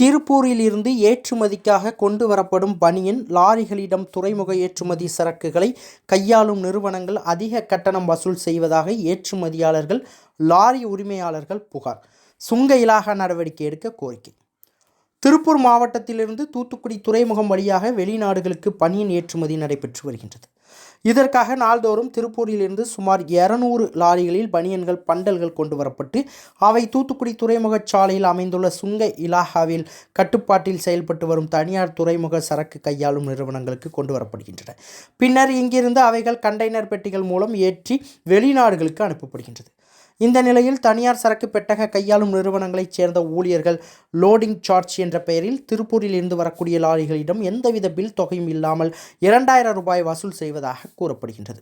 திருப்பூரில் இருந்து ஏற்றுமதிக்காக கொண்டு வரப்படும் பனியன் லாரிகளிடம் துறைமுக ஏற்றுமதி சரக்குகளை கையாளும் நிறுவனங்கள் அதிக கட்டணம் வசூல் செய்வதாக ஏற்றுமதியாளர்கள் லாரி உரிமையாளர்கள் புகார். சுங்க இலாகா நடவடிக்கை எடுக்க கோரிக்கை. திருப்பூர் மாவட்டத்திலிருந்து தூத்துக்குடி துறைமுகம் வழியாக வெளிநாடுகளுக்கு பனியன் ஏற்றுமதி நடைபெற்று வருகின்றது. இதற்காக நாள்தோறும் திருப்பூரிலிருந்து சுமார் 200 லாரிகளில் பனியன்கள் பண்டல்கள் கொண்டு வரப்பட்டு அவை தூத்துக்குடி துறைமுக சாலையில் அமைந்துள்ள சுங்க இலாகாவில் கட்டுப்பாட்டில் செயல்பட்டு வரும் தனியார் துறைமுக சரக்கு கையாளும் நிறுவனங்களுக்கு கொண்டு வரப்படுகின்றன. பின்னர் இங்கிருந்து அவைகள் கண்டெய்னர் பெட்டிகள் மூலம் ஏற்றி வெளிநாடுகளுக்கு அனுப்பப்படுகின்றது. இந்த நிலையில் தனியார் சரக்கு பெட்டக கையாளும் நிறுவனங்களைச் சேர்ந்த ஊழியர்கள் லோடிங் சார்ஜ் என்ற பெயரில் திருப்பூரில் இருந்து வரக்கூடிய லாரிகளிடம் எந்தவித பில் தொகையும் இல்லாமல் 2000 ரூபாய் வசூல் செய்வதாக கூறப்படுகின்றது.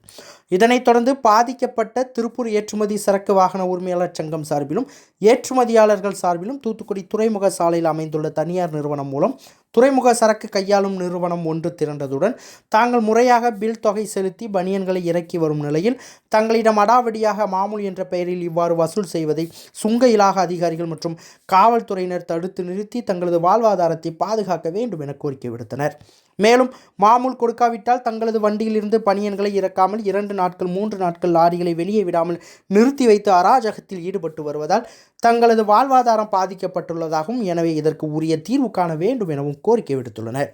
இதனைத் தொடர்ந்து பாதிக்கப்பட்ட திருப்பூர் ஏற்றுமதி சரக்கு வாகன உரிமையாளர் சங்கம் சார்பிலும் ஏற்றுமதியாளர்கள் சார்பிலும் தூத்துக்குடி துறைமுக சாலையில் அமைந்துள்ள தனியார் நிறுவனம் மூலம் துறைமுக சரக்கு கையாளும் நிறுவனம் ஒன்று திரண்டதுடன் தாங்கள் முறையாக பில் தொகை செலுத்தி பனியன்களை இறக்கி வரும் நிலையில் தங்களிடம் அடாவடியாக மாமூல் என்ற பெயரில் இவ்வாறு வசூல் செய்வதை சுங்க இலாகா அதிகாரிகள் மற்றும் காவல்துறையினர் தடுத்து நிறுத்தி தங்களது வாழ்வாதாரத்தை பாதுகாக்க வேண்டும் என கோரிக்கை விடுத்தனர். மேலும் மாமூல் கொடுக்காவிட்டால் தங்களது வண்டியிலிருந்து பனியன்களை இறக்காமல் 2 நாட்கள் 3 நாட்கள் லாரிகளை வெளியே விடாமல் நிறுத்தி வைத்து அராஜகத்தில் ஈடுபட்டு வருவதால் தங்களது வாழ்வாதாரம் பாதிக்கப்பட்டுள்ளதாகவும் எனவே இதற்கு உரிய தீர்வு காண வேண்டும் எனவும் கோரிக்கை விடுத்துள்ளனர்.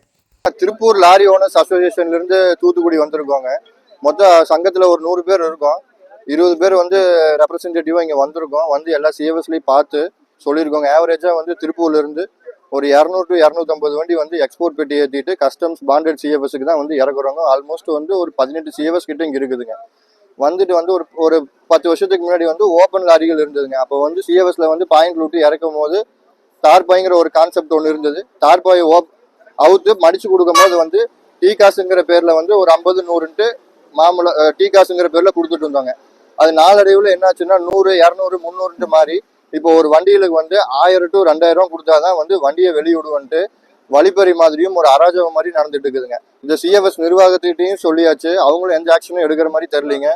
திருப்பூர் லாரி ஓனர்ஸ் அசோசியேஷன்ல இருந்து தூத்துக்குடி வந்திருக்கோங்க. மொத்த சங்கத்துல ஒரு 100 பேர் இருக்கோம். 20 பேர் ரெப்ரசன்டேட்டிவா இங்க வந்திருக்கோம். எல்லா சிஎஃப்எஸ்லையும் பார்த்து சொல்லியிருக்கோங்க. ஆவரேஜா திருப்பூர்ல இருந்து ஒரு 200 to 250 வண்டி எக்ஸ்போர்ட் பெட்டி ஏற்றிட்டு கஸ்டம்ஸ் பாண்டட் சிஎஃப்எஸ்க்கு தான் இறக்குறோங்க. ஆல்மோஸ்ட் ஒரு 18 சிஎஃப்எஸ் கிட்ட இங்க இருக்குதுங்க. ஒரு 10 வருஷத்துக்கு முன்னாடி ஓப்பன் லாரிகள் இருந்ததுங்க. அப்போ சிஎஃப்எஸ்ல பாயிண்ட் லூட்டி இறக்கும் போது தார்பாய்ங்கிற ஒரு கான்செப்ட் ஒன்று இருந்தது. தார்பாய் அவுத்து மடிச்சு கொடுக்கும் போது டீ காசுங்கிற பேர்ல ஒரு 50 100ன்ட்டு மாமூல டீ காசுங்கிற பேர்ல கொடுத்துட்டு இருந்தாங்க. அது நாளடைவுல என்னாச்சுன்னா 100 200 300ன்ட்டு மாறி இப்போ ஒரு வண்டிகளுக்கு 1000 to 2000 கொடுத்தாதான் வண்டியை வெளியிடுவன்ட்டு வழிப்பறி மாதிரியும் ஒரு அராஜகம் மாதிரி நடந்துட்டு இருக்குதுங்க. இந்த சிஎஃப்எஸ் நிர்வாகத்திட்டையும் சொல்லியாச்சு, அவங்களும் எந்த ஆக்ஷனும் எடுக்கிற மாதிரி தெரியலீங்க.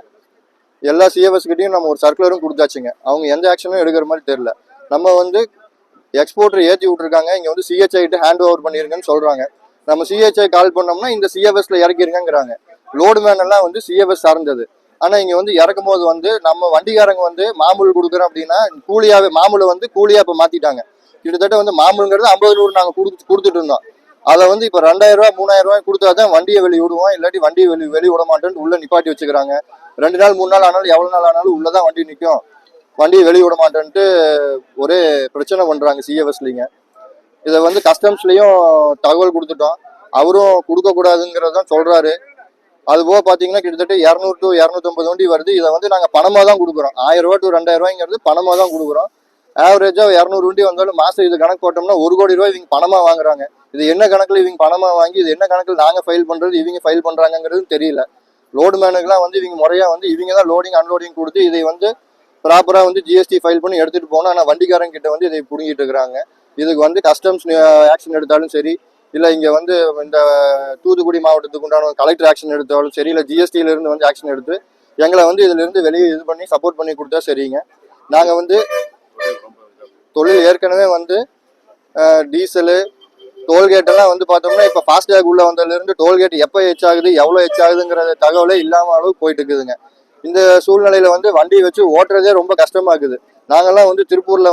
எல்லா சிஎஃப்எஸ் கிட்டையும் நம்ம ஒரு சர்க்குலரும் கொடுத்தாச்சுங்க, அவங்க எந்த ஆக்ஷனும் எடுக்கிற மாதிரி தெரியல. நம்ம எக்ஸ்போர்ட்டர் ஏற்றி விட்டுருக்காங்க, இங்க சிஹெச்ஐ கிட்ட ஹேண்ட் ஓவர் பண்ணிருங்கன்னு சொல்றாங்க. நம்ம சிஹெச்ஐ கால் பண்ணோம்னா இந்த சிஎஃப்எஸ்ல இறக்கிருங்கிறாங்க. லோடு மேன் எல்லாம் சிஎஃப்எஸ் சார்ந்தது. ஆனா இங்க இறக்கும் போது நம்ம வண்டிக்காரங்க மாமூல் கொடுக்குறோம் அப்படின்னா கூலியாவே மாமூலை கூலியா இப்ப மாத்திட்டாங்க. கிட்டத்தட்ட மாமூலுங்கிறது 50 100 நாங்க கொடுத்துட்டு இருந்தோம். அதை இப்ப 2000 ரூபாய் 3000 ரூபாய் கொடுத்தாதான் வண்டியை வெளியே விடுவோம், இல்லாட்டி வண்டியை வெளியே விட மாட்டேன்னு உள்ள நிப்பாட்டி வச்சுக்கிறாங்க. 2 நாள் 3 நாள் ஆனாலும் எவ்வளவு நாள் ஆனாலும் உள்ளதான் வண்டி நிற்கும், வண்டியை வெளியே விட மாட்டேன்ட்டு ஒரே பிரச்சனை பண்றாங்க சிஎஃப்எஸ்லிங்க. இதை கஸ்டம்ஸ்லயும் தகவல் கொடுத்துட்டோம், அவரும் கொடுக்க கூடாதுங்கிறதான் சொல்றாரு. அது போக பாத்தீங்கன்னா கிட்டத்தட்ட 200 to 250 வண்டி வருது. இதை நாங்க பணமா தான் கொடுக்குறோம். 1000 ரூபாய் to 2000 ரூபாய்ங்கிறது பணமா தான் கொடுக்குறோம். ஆவரேஜா 200 வண்டி வந்தாலும் மாசம் இது கணக்கு போட்டோம்னா 1 கோடி ரூபாய் இவங்க பணமா வாங்குறாங்க. இது என்ன கணக்குல இவங்க பணமா வாங்கி இது என்ன கணக்குல நாங்க ஃபைல் பண்றது இவங்க ஃபைல் பண்றாங்கிறது தெரியல. லோடு மேனுக்குலாம் இவங்க முறையா இவங்க தான் லோடிங் அன்லோடிங் கொடுத்து இதை ப்ராப்பரா ஜிஎஸ்டி ஃபைல் பண்ணி எடுத்துட்டு போனோம். ஆனா வண்டிக்காரங்க கிட்ட இதை புடுங்கிட்டு இருக்கிறாங்க. இதுக்கு கஸ்டம்ஸ் ஆக்ஷன் எடுத்தாலும் சரி, இல்ல இங்க இந்த தூத்துக்குடி மாவட்டத்துக்கு உண்டான கலெக்டர் ஆக்ஷன் எடுத்தாலும் சரி, இல்ல ஜிஎஸ்டில இருந்து ஆக்ஷன் எடுத்து எங்களை இதுல இருந்து வெளியே இது பண்ணி சப்போர்ட் பண்ணி கொடுத்தா சரிங்க. நாங்க தொழில் ஏற்கனவே டீசலு டோல்கேட் எல்லாம் பார்த்தோம்னா இப்ப ஃபாஸ்டேக் உள்ள வந்ததுல இருந்து டோல்கேட் எப்ப எச்சாகுது எவ்வளவு எச்சாகுதுங்கிற தகவலே இல்லாம அளவு போயிட்டு இருக்குதுங்க. இந்த சூழ்நிலையில வண்டியை வச்சு ஓட்டுறதே ரொம்ப கஷ்டமா இருக்குது. நாங்கெல்லாம் திருப்பூர்ல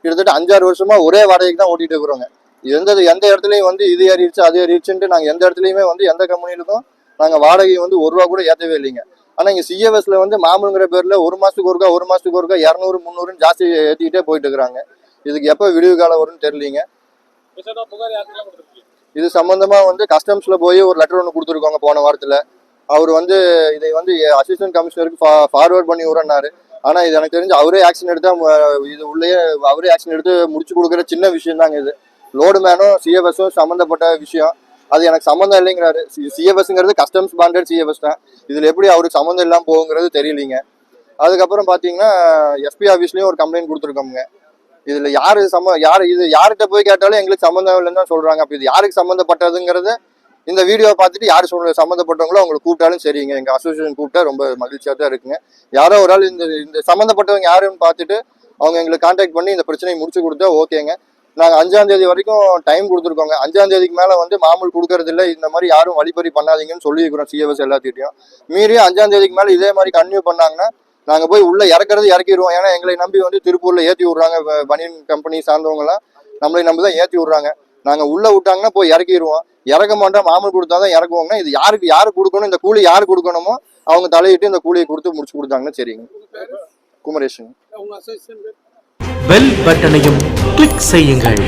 கிட்டத்தட்ட 5-6 வருஷமா ஒரே வாடகைக்கு தான் ஓட்டிட்டு இருக்கிறோங்க. எந்த இடத்துலயும் இது ஏறிடுச்சு அது ஏறிடுச்சுன்ட்டு நாங்க எந்த இடத்துலயுமே எந்த கம்பெனிலுக்கும் நாங்க வாடகை 1 ரூபா கூட ஏற்றவே இல்லைங்க. ஆனா இங்க சிஎஃப்எஸ்ல மாமூலுங்கிற பேர்ல 1 மாசத்துக்கு ஒருக்கா 200 300 ஜாஸ்தி ஏற்றிக்கிட்டே போயிட்டு இருக்கிறாங்க. இதுக்கு எப்ப விடிவு காலம் வரும்னு தெரியலீங்க. இது சம்பந்தமா கஸ்டம்ஸ்ல போய் ஒரு லெட்டர் ஒன்று கொடுத்துருக்கோங்க போன வாரத்துல. அவர் இதை அசிஸ்டன்ட் கமிஷனருக்கு ஃபார்வர்ட் பண்ணி விடுறாரு. ஆனா இது எனக்கு தெரிஞ்சு அவரே ஆக்ஷன் எடுத்தா இது உள்ளே அவரே ஆக்ஷன் எடுத்து முடிச்சு கொடுக்குற சின்ன விஷயம் தாங்க இது. லோடு மேனும் சிஎஃப்எஸும் சம்மந்தப்பட்ட விஷயம், அது எனக்கு சம்மந்தம் இல்லைங்கிறாரு. சிஎஃப்எஸ்ங்கிறது கஸ்டம்ஸ் பாண்டட் சிஎஃப்எஸ் தான். இதுல எப்படி அவருக்கு சம்மந்தம் இல்லாம போகுங்கிறது தெரியலீங்க. அதுக்கப்புறம் பாத்தீங்கன்னா எஸ்பி ஆஃபீஸ்லயும் ஒரு கம்ப்ளைண்ட் கொடுத்துருக்கோங்க. இதுல யார்கிட்ட போய் கேட்டாலும் எங்களுக்கு சம்மந்தம் இல்லைன்னு தான் சொல்றாங்க. அப்ப இது யாருக்கு சம்மந்தப்பட்டதுங்கிறத இந்த வீடியோ பார்த்துட்டு யார் சம்மந்தப்பட்டவங்களோ அவங்களை கூப்பிட்டாலும் சரிங்க. எங்க அசோசியேஷன் கூப்பிட்டா ரொம்ப மகிழ்ச்சியா தான் இருக்குங்க. யாரோ ஒரு ஆள் இந்த சம்மந்தப்பட்டவங்க யாருன்னு பார்த்துட்டு அவங்க எங்களுக்கு கான்டாக்ட் பண்ணி இந்த பிரச்சனையை முடிச்சு கொடுத்தா ஓகேங்க. நாங்கள் 5ஆம் தேதி வரைக்கும் டைம் கொடுத்துருக்கோங்க. 5ஆம் தேதிக்கு மேலே வந்து மாமூல் கொடுக்கறது இல்லை, இந்த மாதிரி யாரும் வழிப்பறி பண்ணாதீங்கன்னு சொல்லியிருக்கிறோம் சிஎஃப்எஸ் எல்லாத்திட்டையும். மீறி 5ஆம் தேதிக்கு மேலே இதே மாதிரி கன்டினியூ பண்ணாங்கன்னா நாங்கள் போய் உள்ளே இறக்கிடுவோம். ஏன்னா எங்களை நம்பி வந்து திருப்பூரில் ஏற்றி விட்றாங்க, பனியன் கம்பெனி சார்ந்தவங்கலாம் நம்மளை நம்பி தான் ஏற்றி விட்றாங்க. நாங்கள் உள்ளே விட்டாங்கன்னா போய் இறக்கிடுவோம். இறக்க மாட்டோம், மாமூல் கொடுத்தா தான் இறக்குவோங்க. இது யாரு கொடுக்கணும், இந்த கூலி யார் கொடுக்கணுமோ அவங்க தலையிட்டு இந்த கூலியை கொடுத்து முடிச்சு கொடுத்தாங்கன்னா சரிங்க. குமரேஷன். பெல் பட்டனையும் கிளிக் செய்யுங்கள்.